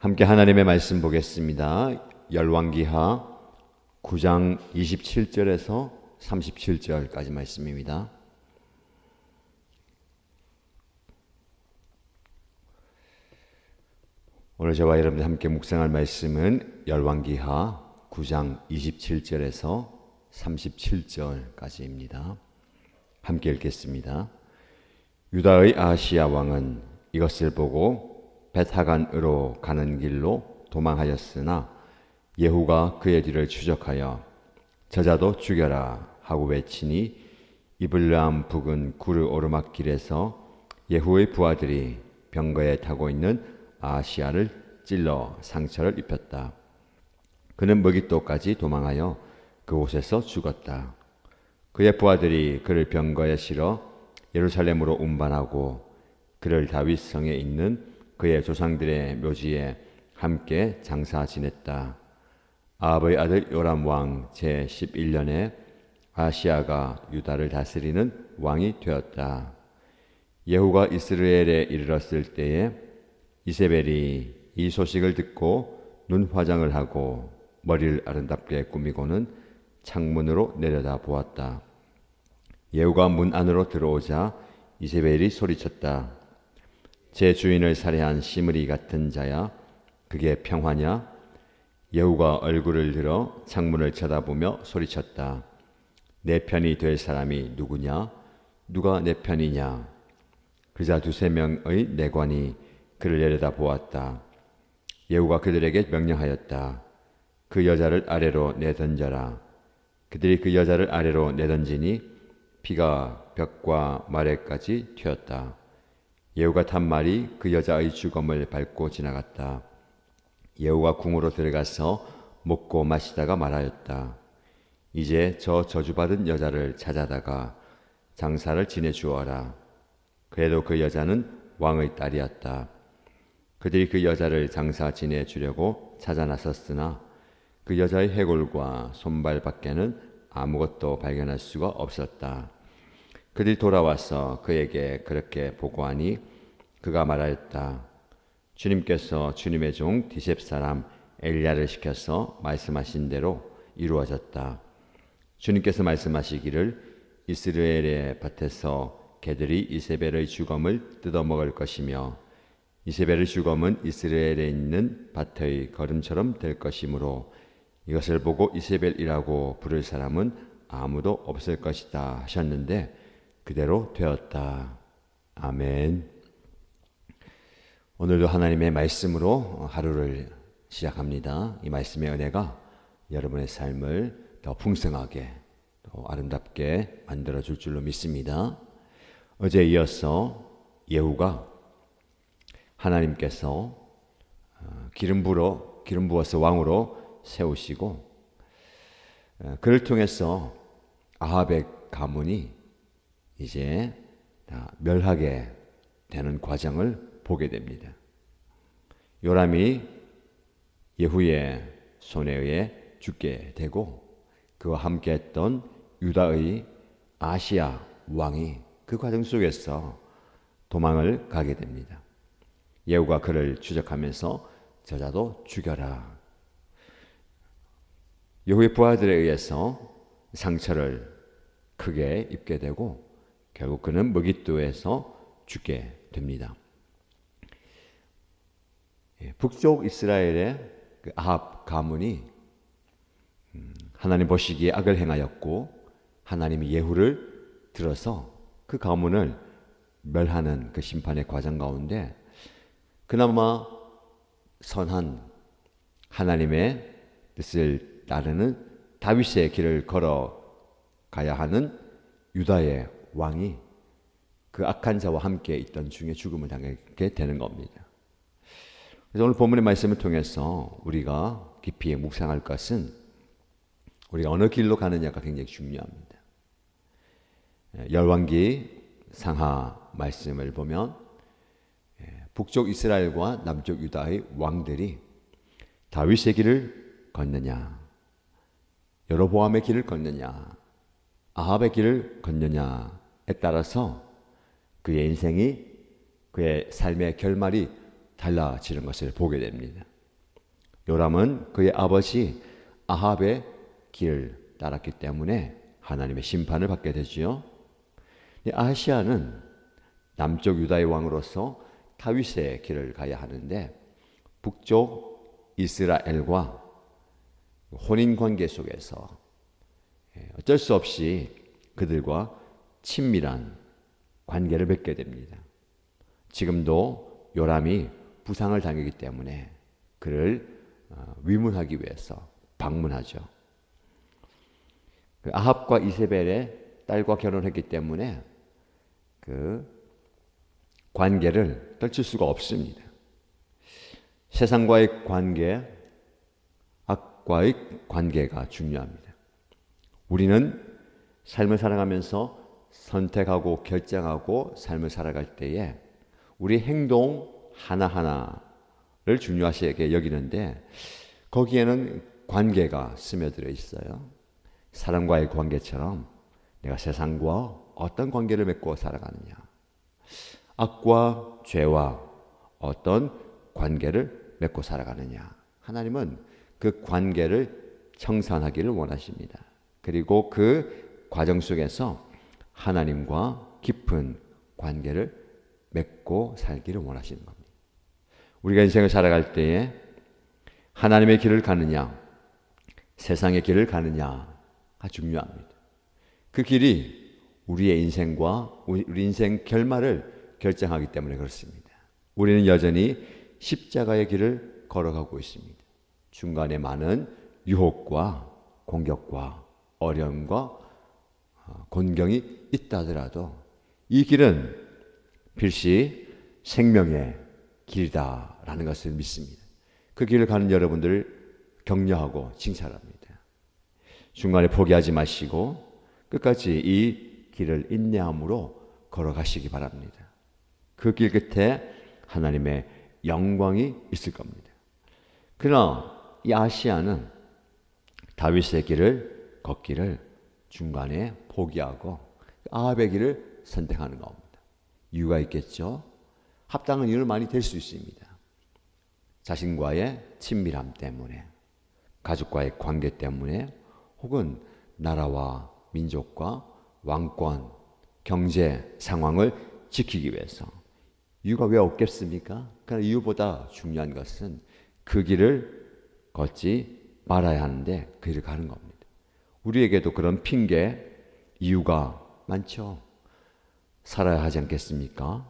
함께 하나님의 말씀 보겠습니다. 열왕기하 9장 27절에서 37절까지 말씀입니다. 오늘 저와 여러분들 함께 묵상할 말씀은 열왕기하 9장 27절에서 37절까지입니다. 함께 읽겠습니다. 유다의 아하시야 왕은 이것을 보고 벳하간으로 가는 길로 도망하였으나 예후가 그의 뒤를 추적하여 저자도 죽여라 하고 외치니 이블람 북은 구르 오르막길에서 예후의 부하들이 병거에 타고 있는 아하시야를 찔러 상처를 입혔다. 그는 머깃도까지 도망하여 그곳에서 죽었다. 그의 부하들이 그를 병거에 실어 예루살렘으로 운반하고 그를 다윗성에 있는 그의 조상들의 묘지에 함께 장사 지냈다. 아합의 아들 요람 왕 제11년에 아하시야가 유다를 다스리는 왕이 되었다. 예후가 이스라엘에 이르렀을 때에 이세벨이 이 소식을 듣고 눈 화장을 하고 머리를 아름답게 꾸미고는 창문으로 내려다 보았다. 예후가 문 안으로 들어오자 이세벨이 소리쳤다. 제 주인을 살해한 시므리 같은 자야, 그게 평화냐? 예후가 얼굴을 들어 창문을 쳐다보며 소리쳤다. 내 편이 될 사람이 누구냐? 누가 내 편이냐? 그자 두세 명의 내관이 그를 내려다 보았다. 예후가 그들에게 명령하였다. 그 여자를 아래로 내던져라. 그들이 그 여자를 아래로 내던지니 피가 벽과 마레까지 튀었다. 예후가 탄 말이 그 여자의 주검을 밟고 지나갔다. 예후가 궁으로 들어가서 먹고 마시다가 말하였다. 이제 저 저주받은 여자를 찾아다가 장사를 지내주어라. 그래도 그 여자는 왕의 딸이었다. 그들이 그 여자를 장사 지내주려고 찾아 나섰으나 그 여자의 해골과 손발 밖에는 아무것도 발견할 수가 없었다. 그들이 돌아와서 그에게 그렇게 보고하니 그가 말하였다. 주님께서 주님의 종 디셉 사람 엘리야를 시켜서 말씀하신 대로 이루어졌다. 주님께서 말씀하시기를 이스라엘의 밭에서 개들이 이세벨의 주검을 뜯어먹을 것이며 이세벨의 주검은 이스라엘에 있는 밭의 거름처럼 될 것이므로 이것을 보고 이세벨이라고 부를 사람은 아무도 없을 것이다 하셨는데 그대로 되었다. 아멘. 오늘도 하나님의 말씀으로 하루를 시작합니다. 이 말씀의 은혜가 여러분의 삶을 더 풍성하게 또 아름답게 만들어줄 줄로 믿습니다. 어제에 이어서 예후가 하나님께서 기름 부어서 왕으로 세우시고 그를 통해서 아합의 가문이 이제 다 멸하게 되는 과정을 보게 됩니다. 요람이 예후의 손에 의해 죽게 되고 그와 함께했던 유다의 아하시야 왕이 그 과정 속에서 도망을 가게 됩니다. 예후가 그를 추적하면서 저자도 죽여라. 예후의 부하들에 의해서 상처를 크게 입게 되고 결국 그는 머깃도에서 죽게 됩니다. 북쪽 이스라엘의 그 아합 가문이 하나님 보시기에 악을 행하였고 하나님이 예후를 들어서 그 가문을 멸하는 그 심판의 과정 가운데 그나마 선한 하나님의 뜻을 따르는 다윗의 길을 걸어가야 하는 유다의 왕이 그 악한 자와 함께 있던 중에 죽음을 당하게 되는 겁니다. 그래서 오늘 본문의 말씀을 통해서 우리가 깊이 묵상할 것은 우리가 어느 길로 가느냐가 굉장히 중요합니다. 열왕기 상하 말씀을 보면 북쪽 이스라엘과 남쪽 유다의 왕들이 다윗의 길을 걷느냐, 여로보암의 길을 걷느냐, 아합의 길을 걷느냐에 따라서 그의 인생이, 그의 삶의 결말이 달라지는 것을 보게 됩니다. 요람은 그의 아버지 아합의 길을 따랐기 때문에 하나님의 심판을 받게 되지요. 아하시아는 남쪽 유다의 왕으로서 다윗의 길을 가야 하는데 북쪽 이스라엘과 혼인 관계 속에서 어쩔 수 없이 그들과 친밀한 관계를 맺게 됩니다. 지금도 요람이 부상을 당하기 때문에 그를 위문하기 위해서 방문하죠. 아합과 이세벨의 딸과 결혼했기 때문에 그 관계를 떨칠 수가 없습니다. 세상과의 관계, 악과의 관계가 중요합니다. 우리는 삶을 살아가면서 선택하고 결정하고 삶을 살아갈 때에 우리 행동 하나하나를 중요하시게 여기는데 거기에는 관계가 스며들어 있어요. 사람과의 관계처럼 내가 세상과 어떤 관계를 맺고 살아가느냐, 악과 죄와 어떤 관계를 맺고 살아가느냐, 하나님은 그 관계를 청산하기를 원하십니다. 그리고 그 과정 속에서 하나님과 깊은 관계를 맺고 살기를 원하시는 겁니다. 우리가 인생을 살아갈 때에 하나님의 길을 가느냐, 세상의 길을 가느냐가 중요합니다. 그 길이 우리의 인생과 우리 인생 결말을 결정하기 때문에 그렇습니다. 우리는 여전히 십자가의 길을 걸어가고 있습니다. 중간에 많은 유혹과 공격과 어려움과 곤경이 있다 하더라도 이 길은 필시 생명의 길이다라는 것을 믿습니다. 그 길을 가는 여러분들을 격려하고 칭찬합니다. 중간에 포기하지 마시고 끝까지 이 길을 인내함으로 걸어가시기 바랍니다. 그 길 끝에 하나님의 영광이 있을 겁니다. 그러나 이 아시아는 다윗의 길을 걷기를 중간에 포기하고 아합의 길을 선택하는 겁니다. 이유가 있겠죠. 합당한 이유는 많이 될 수 있습니다. 자신과의 친밀함 때문에, 가족과의 관계 때문에, 혹은 나라와 민족과 왕권, 경제 상황을 지키기 위해서. 이유가 왜 없겠습니까? 그러나 이유보다 중요한 것은 그 길을 걷지 말아야 하는데 그 길을 가는 겁니다. 우리에게도 그런 핑계, 이유가 많죠. 살아야 하지 않겠습니까?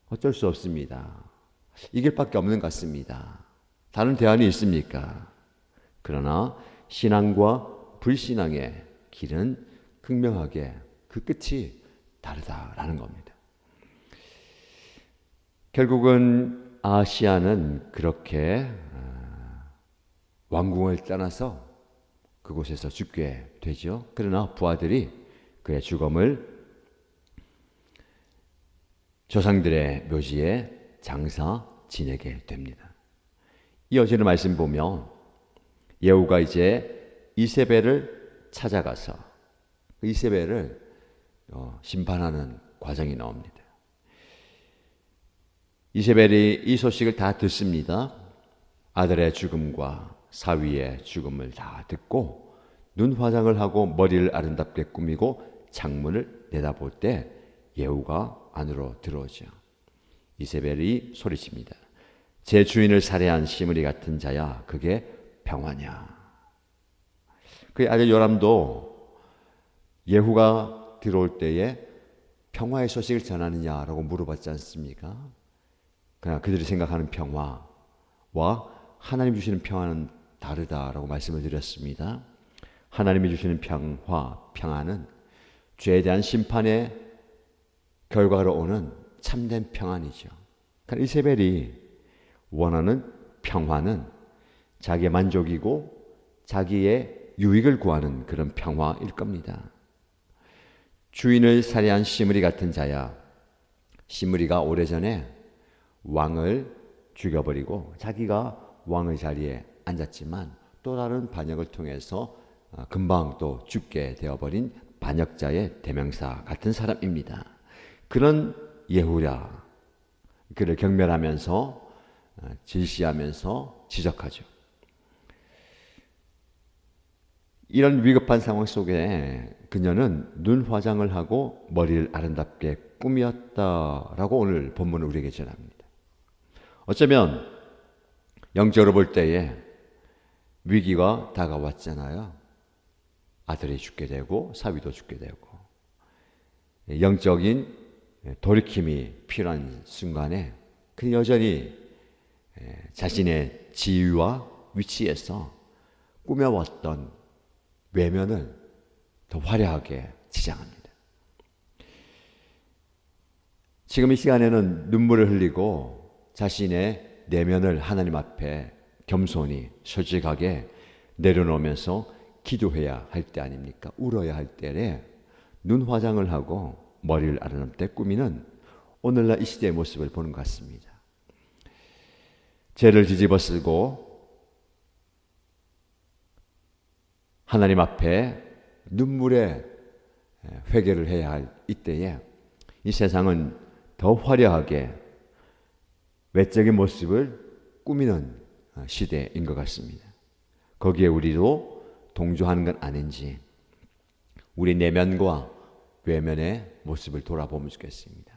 어쩔 수 없습니다. 이 길밖에 없는 것 같습니다. 다른 대안이 있습니까? 그러나 신앙과 불신앙의 길은 극명하게 그 끝이 다르다라는 겁니다. 결국은 아시아는 그렇게 왕궁을 떠나서 그곳에서 죽게 되죠. 그러나 부하들이 그의 죽음을 조상들의 묘지에 장사 지내게 됩니다. 이어지는 말씀 보면 예후가 이제 이세벨을 찾아가서 이세벨을 심판하는 과정이 나옵니다. 이세벨이 이 소식을 다 듣습니다. 아들의 죽음과 사위의 죽음을 다 듣고 눈 화장을 하고 머리를 아름답게 꾸미고 창문을 내다볼 때 예후가 안으로 들어오죠. 이세벨이 소리칩니다. 제 주인을 살해한 시므리 같은 자야, 그게 평화냐? 그의 아들 요람도 예후가 들어올 때에 평화의 소식을 전하느냐라고 물어봤지 않습니까? 그러나 그들이 생각하는 평화와 하나님 주시는 평화는 다르다라고 말씀을 드렸습니다. 하나님이 주시는 평화는 죄에 대한 심판의 결과로 오는 참된 평안이죠. 그러니까 이세벨이 원하는 평화는 자기의 만족이고 자기의 유익을 구하는 그런 평화일 겁니다. 주인을 살해한 시므리 같은 자야. 시므리가 오래전에 왕을 죽여버리고 자기가 왕의 자리에 앉았지만 또 다른 반역을 통해서 금방 또 죽게 되어버린 반역자의 대명사 같은 사람입니다. 그런 예후라 그를 경멸하면서 질시하면서 지적하죠. 이런 위급한 상황 속에 그녀는 눈 화장을 하고 머리를 아름답게 꾸몄다라고 오늘 본문은 우리에게 전합니다. 어쩌면 영적으로 볼 때에 위기가 다가왔잖아요. 아들이 죽게 되고 사위도 죽게 되고 영적인 돌이킴이 필요한 순간에 그 여전히 자신의 지위와 위치에서 꾸며왔던 외면을 더 화려하게 치장합니다. 지금 이 시간에는 눈물을 흘리고 자신의 내면을 하나님 앞에 겸손히 솔직하게 내려놓으면서 기도해야 할 때 아닙니까? 울어야 할 때에 눈 화장을 하고 머리를 아름답게 꾸미는 오늘날 이 시대의 모습을 보는 것 같습니다. 죄를 뒤집어쓰고 하나님 앞에 눈물의 회개를 해야 할 이때에 이 세상은 더 화려하게 외적인 모습을 꾸미는 시대인 것 같습니다. 거기에 우리도 동조하는 건 아닌지 우리 내면과 외면의 모습을 돌아보면 좋겠습니다.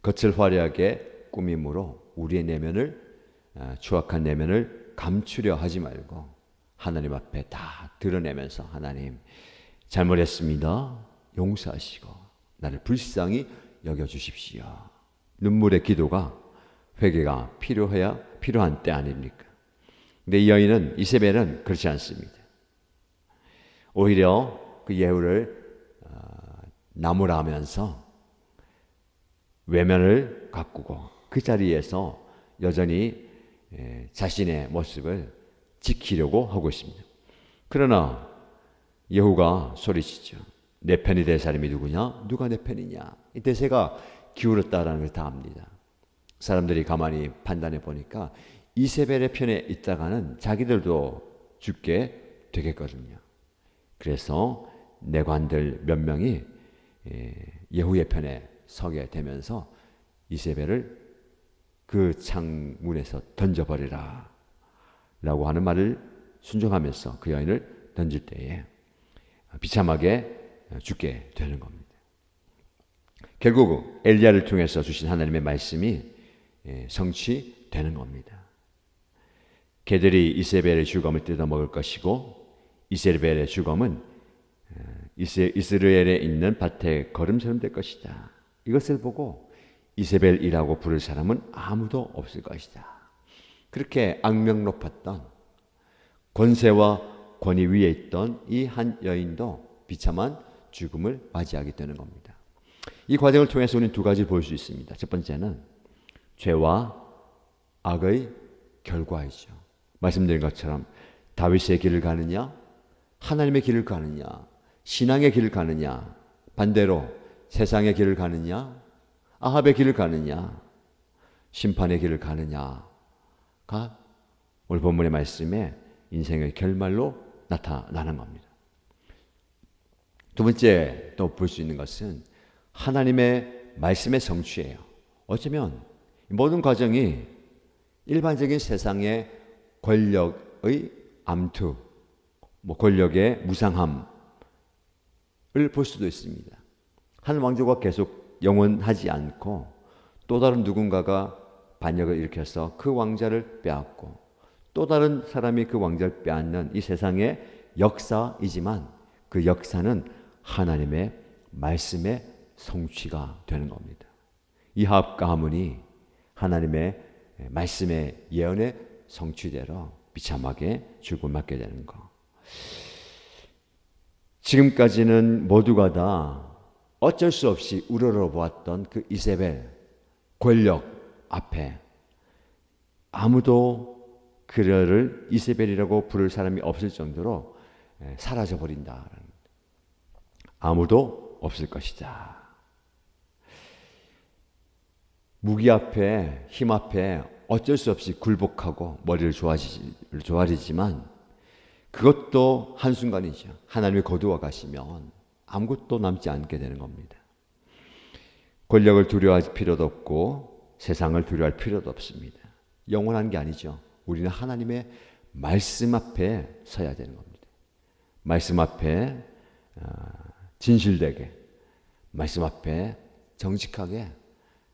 겉을 화려하게 꾸밈으로 우리의 내면을 추악한 내면을 감추려 하지 말고 하나님 앞에 다 드러내면서 하나님 잘못했습니다. 용서하시고 나를 불쌍히 여겨주십시오. 눈물의 기도가 회개가 필요한 때 아닙니까? 근데 이 여인은 이세벨은 그렇지 않습니다. 오히려 그 예후를 나무라면서 외면을 가꾸고 그 자리에서 여전히 자신의 모습을 지키려고 하고 있습니다. 그러나 예후가 소리치죠. 내 편이 될 사람이 누구냐? 누가 내 편이냐? 이 대세가 기울었다라는 걸 다 압니다. 사람들이 가만히 판단해 보니까 이세벨의 편에 있다가는 자기들도 죽게 되겠거든요. 그래서 내관들 몇 명이 예후의 편에 서게 되면서 이세벨을 그 창문에서 던져버리라 라고 하는 말을 순종하면서 그 여인을 던질 때에 비참하게 죽게 되는 겁니다. 결국 엘리야를 통해서 주신 하나님의 말씀이 성취되는 겁니다. 개들이 이세벨의 죽음을 뜯어먹을 것이고 이세벨의 죽음은 이스라엘에 있는 밭의 걸음처럼 될 것이다. 이것을 보고 이세벨이라고 부를 사람은 아무도 없을 것이다. 그렇게 악명 높았던 권세와 권위 위에 있던 이 한 여인도 비참한 죽음을 맞이하게 되는 겁니다. 이 과정을 통해서 우리는 두 가지를 볼 수 있습니다. 첫 번째는 죄와 악의 결과이죠. 말씀드린 것처럼 다윗의 길을 가느냐, 하나님의 길을 가느냐, 신앙의 길을 가느냐, 반대로 세상의 길을 가느냐, 아합의 길을 가느냐, 심판의 길을 가느냐가 오늘 본문의 말씀에 인생의 결말로 나타나는 겁니다. 두 번째 또 볼 수 있는 것은 하나님의 말씀의 성취예요. 어쩌면 모든 과정이 일반적인 세상의 권력의 암투, 권력의 무상함을 볼 수도 있습니다. 한 왕조가 계속 영원하지 않고 또 다른 누군가가 반역을 일으켜서 그 왕자를 빼앗고 또 다른 사람이 그 왕자를 빼앗는 이 세상의 역사이지만 그 역사는 하나님의 말씀의 성취가 되는 겁니다. 이합과 하문이 하나님의 말씀의 예언의 성취대로 비참하게 죽음을 맞게 되는 것. 지금까지는 모두가 다 어쩔 수 없이 우러러보았던 그 이세벨 권력 앞에 아무도 그녀를 이세벨이라고 부를 사람이 없을 정도로 사라져버린다. 아무도 없을 것이다. 무기 앞에, 힘 앞에 어쩔 수 없이 굴복하고 머리를 조아리지만 그것도 한순간이죠. 하나님이 거두어 가시면 아무것도 남지 않게 되는 겁니다. 권력을 두려워할 필요도 없고 세상을 두려워할 필요도 없습니다. 영원한 게 아니죠. 우리는 하나님의 말씀 앞에 서야 되는 겁니다. 말씀 앞에 진실되게, 말씀 앞에 정직하게,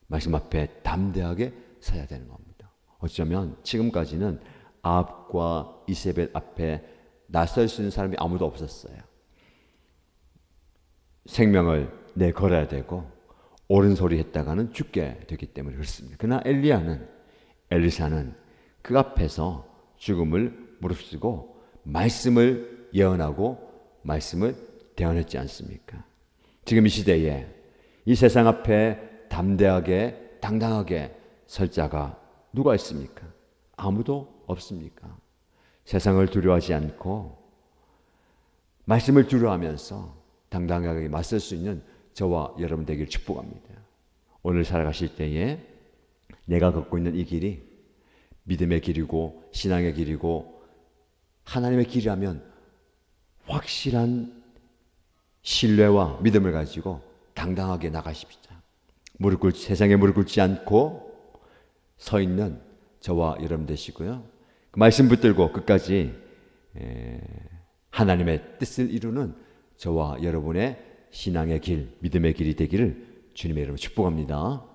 말씀 앞에 담대하게 서야 되는 겁니다. 어쩌면 지금까지는 아합과 이세벨 앞에 나설 수 있는 사람이 아무도 없었어요. 생명을 내걸어야 되고 옳은 소리 했다가는 죽게 되기 때문에 그렇습니다. 그러나 엘리사는 그 앞에서 죽음을 무릅쓰고 말씀을 예언하고 말씀을 대언했지 않습니까? 지금 이 시대에 이 세상 앞에 담대하게 당당하게 설 자가 누가 있습니까? 아무도 없습니까? 세상을 두려워하지 않고 말씀을 두려워하면서 당당하게 맞설 수 있는 저와 여러분 되기를 축복합니다. 오늘 살아가실 때에 내가 걷고 있는 이 길이 믿음의 길이고 신앙의 길이고 하나님의 길이라면 확실한 신뢰와 믿음을 가지고 당당하게 나가십시다. 세상에 무릎 꿇지 않고 서 있는 저와 여러분 되시고요. 그 말씀 붙들고 끝까지 하나님의 뜻을 이루는 저와 여러분의 신앙의 길, 믿음의 길이 되기를 주님의 이름으로 축복합니다.